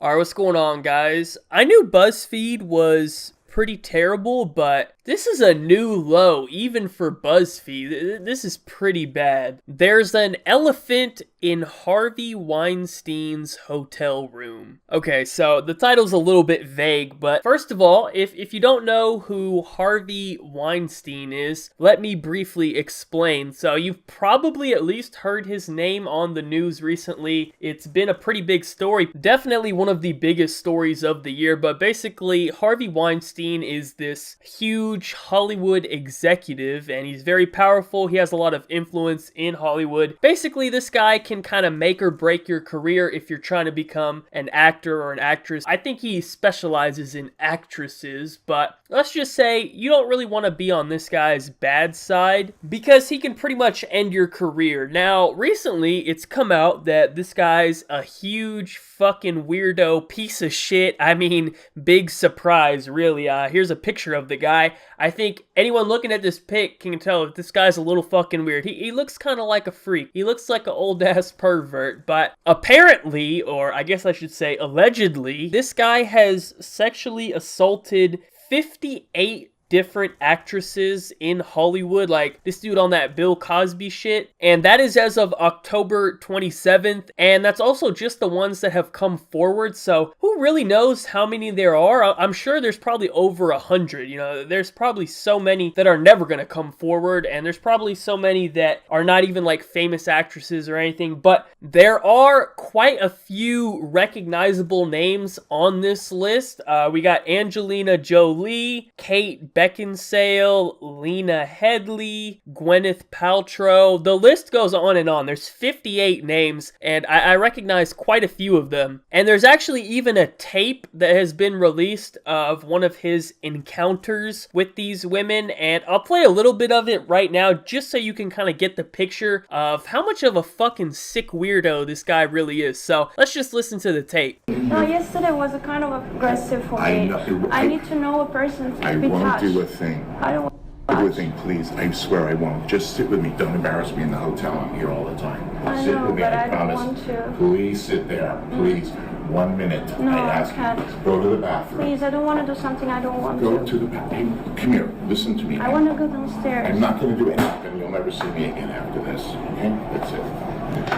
Alright, what's going on, guys? I knew BuzzFeed was pretty terrible, but this is a new low, even for BuzzFeed. This is pretty bad. There's an elephant in Harvey Weinstein's hotel room. Okay, so the title's a little bit vague, but first of all, if you don't know who Harvey Weinstein is, let me briefly explain. So you've probably at least heard his name on the news recently. It's been a pretty big story, definitely one of the biggest stories of the year, but basically Harvey Weinstein is this huge Hollywood executive, and he's very powerful. He has a lot of influence in Hollywood. Basically, this guy can kind of make or break your career if you're trying to become an actor or an actress. I think he specializes in actresses, but let's just say you don't really want to be on this guy's bad side because he can pretty much end your career. Now, recently, it's come out that this guy's a huge fucking weirdo piece of shit. I mean, big surprise, really. Here's a picture of the guy. I think anyone looking at this pic can tell that this guy's a little fucking weird. He looks kind of like a freak. He looks like an old-ass pervert, but apparently, or I guess I should say allegedly, this guy has sexually assaulted 58 different actresses in Hollywood, like this dude on that Bill Cosby shit, and that is as of October 27th, and that's also just the ones that have come forward, so who really knows how many there are? I'm sure there's probably over 100, there's probably so many that are never gonna come forward, and there's probably so many that are not even like famous actresses or anything, but there are quite a few recognizable names on this list. We got Angelina Jolie, Kate Beckinsale, Lena Headey, Gwyneth Paltrow. The list goes on and on. There's 58 names, and I recognize quite a few of them. And there's actually even a tape that has been released of one of his encounters with these women, and I'll play a little bit of it right now just so you can kind of get the picture of how much of a fucking sick weirdo this guy really is. So let's just listen to the tape. No, yesterday was a kind of aggressive for me. I need to know a person to be touched. Do a thing. I don't want Do a thing, please. I swear I won't. Just sit with me. Don't embarrass me in the hotel. I'm here all the time. I Sit know, with me. but I I don't promise. want to. Please sit there. Please. 1 minute. No, I I ask can't. you. Go to the bathroom. Please, I don't want to do something I don't want Go to. to the bathroom. Come here. Listen to me. I want to go downstairs. I'm not going to do anything. You'll never see me again after this. Okay? That's it.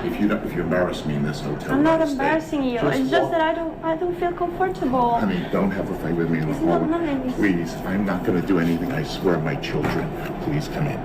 If you embarrass me in this hotel, I'm not stay. embarrassing you. It's just that I don't feel comfortable. Honey, don't have a fight with me in the It's not hall. nice. Please, I'm not going to do anything. I swear, my children. Please come in.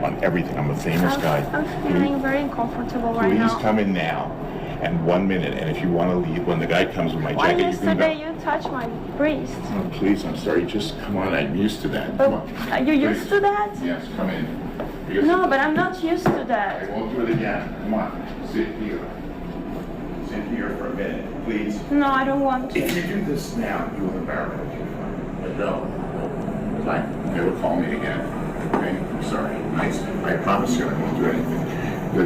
On everything. I'm a famous guy. I'm feeling very uncomfortable right Please now. come in now. And 1 minute. And if you want to leave, when the guy comes with my Why jacket, you can yesterday go. you touched my breast? Oh, please, I'm sorry. Just come on. I'm used to that. But Come on. are you used Please. to that? Yes, come in. Because No, but I'm not used to I that. won't do it again. Come on. Sit here. Sit here for a minute, please. No, I don't want If to. you do this now, you will embarrass me. But no. Fine. Never call me again. Okay? I'm sorry. I promise you I won't do anything.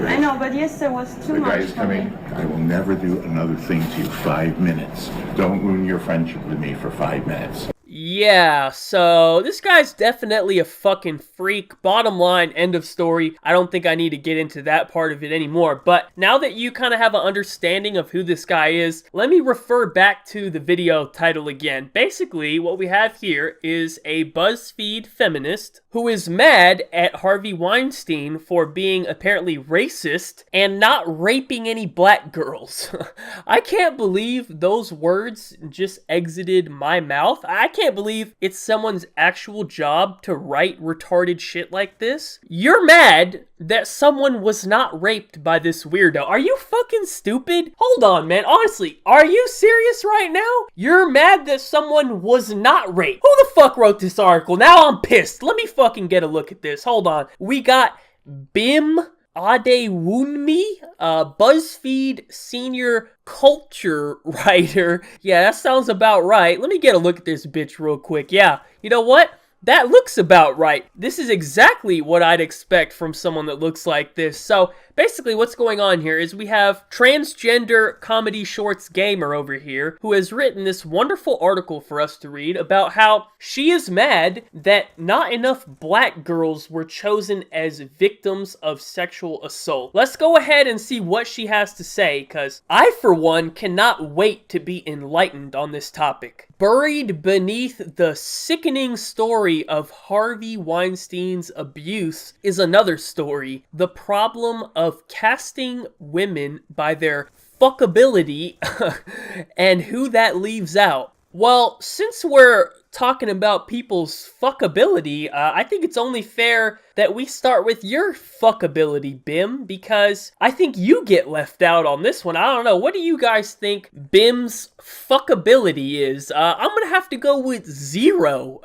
I know, but yesterday was too The guy much is for me. coming. I will never do another thing to you. 5 minutes. Don't ruin your friendship with me for 5 minutes. Yeah, so this guy's definitely a fucking freak. Bottom line, end of story. I don't think I need to get into that part of it anymore. But now that you kind of have an understanding of who this guy is, let me refer back to the video title again. Basically, what we have here is a BuzzFeed feminist who is mad at Harvey Weinstein for being apparently racist and not raping any black girls. I can't believe those words just exited my mouth. I can't believe it's someone's actual job to write retarded shit like this. You're mad that someone was not raped by this weirdo. Are you fucking stupid? Hold on, man. Honestly, are you serious right now? You're mad that someone was not raped. Who the fuck wrote this article? Now I'm pissed. Let me fucking get a look at this. Hold on. We got Bim Adewunmi, BuzzFeed senior culture writer. Yeah, that sounds about right. Let me get a look at this bitch real quick. Yeah, you know what? That looks about right. This is exactly what I'd expect from someone that looks like this. So basically what's going on here is we have transgender comedy shorts gamer over here who has written this wonderful article for us to read about how she is mad that not enough black girls were chosen as victims of sexual assault. Let's go ahead and see what she has to say, because I, for one, cannot wait to be enlightened on this topic. Buried beneath the sickening story of Harvey Weinstein's abuse is another story. The problem of casting women by their fuckability and who that leaves out. Well, since we're talking about people's fuckability, I think it's only fair that we start with your fuckability, Bim, because I think you get left out on this one. I don't know. What do you guys think Bim's fuckability is? I'm gonna have to go with 0.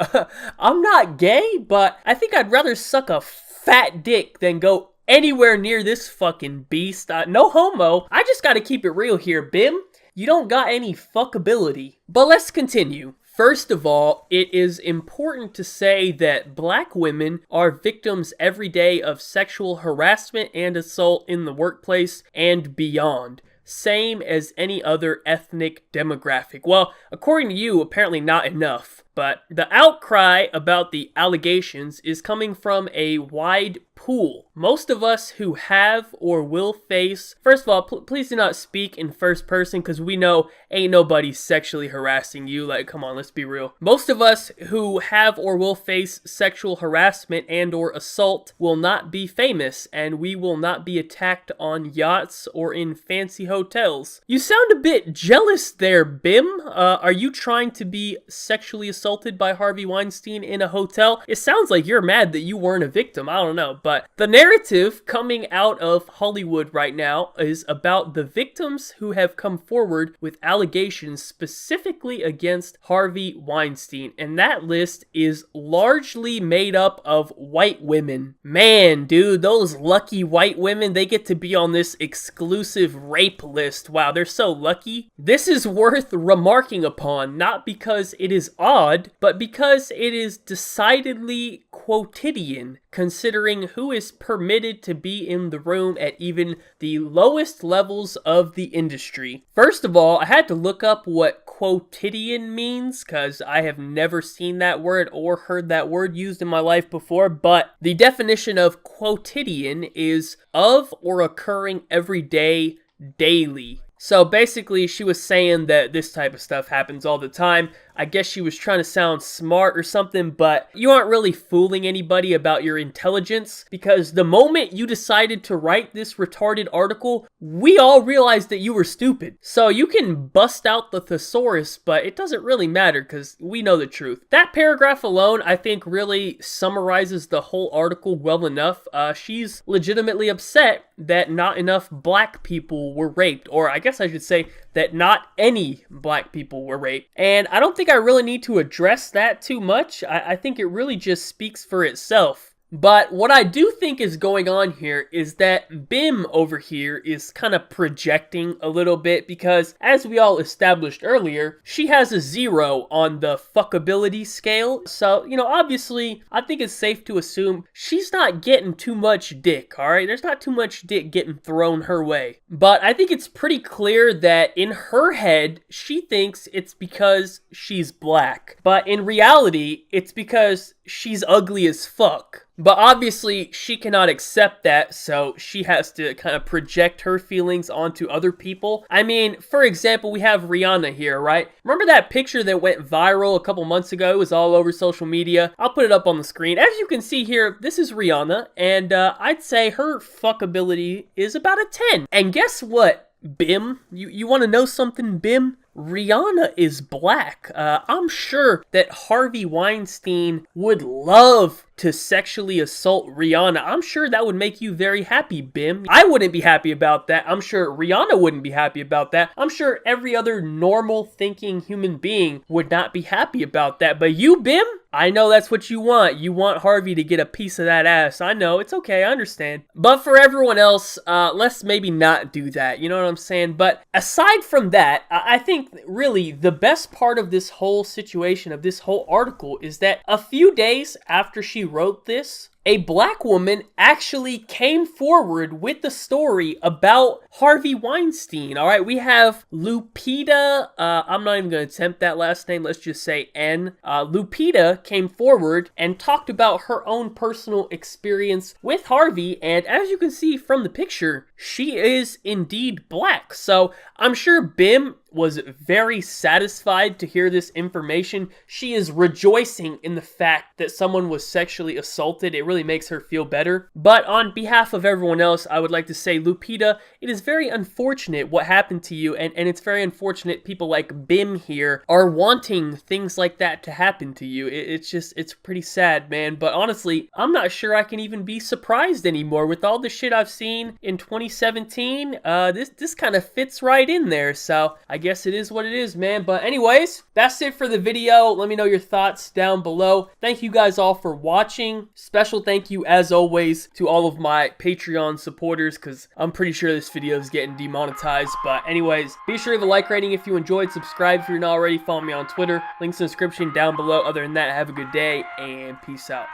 I'm not gay, but I think I'd rather suck a fat dick than go anywhere near this fucking beast. No homo. I just gotta keep it real here, Bim. You don't got any fuckability. But let's continue. First of all, it is important to say that black women are victims every day of sexual harassment and assault in the workplace and beyond. Same as any other ethnic demographic. Well, according to you, apparently not enough. But the outcry about the allegations is coming from a wide pool. Most of us who have or will face... First of all, please do not speak in first person, because we know ain't nobody sexually harassing you. Like, come on, let's be real. Most of us who have or will face sexual harassment and or assault will not be famous, and we will not be attacked on yachts or in fancy hotels. You sound a bit jealous there, Bim. Are you trying to be sexually assaulted by Harvey Weinstein in a hotel? It sounds like you're mad that you weren't a victim. I don't know. But the narrative coming out of Hollywood right now is about the victims who have come forward with allegations specifically against Harvey Weinstein. And that list is largely made up of white women. Man, dude, those lucky white women, they get to be on this exclusive rape list. Wow, they're so lucky. This is worth remarking upon, not because it is odd, but because it is decidedly quotidian, considering who is permitted to be in the room at even the lowest levels of the industry. First of all, I had to look up what quotidian means, because I have never seen that word or heard that word used in my life before, but the definition of quotidian is of or occurring every day, daily. So basically, she was saying that this type of stuff happens all the time. I guess she was trying to sound smart or something, but you aren't really fooling anybody about your intelligence, because the moment you decided to write this retarded article, we all realized that you were stupid. So you can bust out the thesaurus, but it doesn't really matter because we know the truth. That paragraph alone, I think, really summarizes the whole article well enough. She's legitimately upset that not enough black people were raped, or I guess I should say that not any black people were raped. And I don't think I really need to address that too much. I think it really just speaks for itself. But what I do think is going on here is that Bim over here is kind of projecting a little bit, because as we all established earlier, she has a 0 on the fuckability scale. So, you know, obviously, I think it's safe to assume she's not getting too much dick, alright? There's not too much dick getting thrown her way. But I think it's pretty clear that in her head, she thinks it's because she's black. But in reality, it's because she's ugly as fuck. But obviously, she cannot accept that, so she has to kind of project her feelings onto other people. I mean, for example, we have Rihanna here, right? Remember that picture that went viral a couple months ago? It was all over social media. I'll put it up on the screen. As you can see here, this is Rihanna, and I'd say her fuckability is about a 10. And guess what, Bim? You want to know something, Bim? Rihanna is black. I'm sure that Harvey Weinstein would love to sexually assault Rihanna. I'm sure that would make you very happy, Bim. I wouldn't be happy about that. I'm sure Rihanna wouldn't be happy about that. I'm sure every other normal thinking human being would not be happy about that. But you, Bim, I know that's what you want. You want Harvey to get a piece of that ass. I know. It's okay. I understand. But for everyone else, let's maybe not do that. You know what I'm saying? But aside from that, I think really the best part of this whole situation, of this whole article, is that a few days after she wrote this, a black woman actually came forward with the story about Harvey Weinstein. All right, we have Lupita. I'm not even going to attempt that last name. Let's just say N. Lupita came forward and talked about her own personal experience with Harvey. And as you can see from the picture, she is indeed black. So I'm sure Bim was very satisfied to hear this information. She is rejoicing in the fact that someone was sexually assaulted. It really makes her feel better. But on behalf of everyone else, I would like to say, Lupita, it is very unfortunate what happened to you, and it's very unfortunate people like Bim here are wanting things like that to happen to you. It's pretty sad, man. But honestly, I'm not sure I can even be surprised anymore. With all the shit I've seen in 2017, this kind of fits right in there. So I guess it is what it is, man. But anyways, that's it for the video. Let me know your thoughts down below. Thank you guys all for watching. Special thank you, as always, to all of my Patreon supporters, because I'm pretty sure this video is getting demonetized. But anyways, be sure to leave a like rating if you enjoyed. Subscribe if you're not already. Follow me on Twitter. Links in the description down below. Other than that, have a good day and peace out.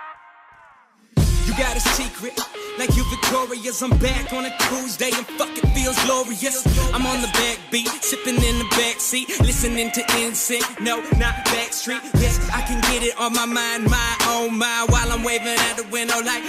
You got a secret, like you victorious. I'm back on a Tuesday and fucking feels glorious. I'm on the backbeat, sipping in the backseat, listening to NSYNC. No, not Backstreet. Yes, I can get it on my mind, my own mind, while I'm waving out the window like.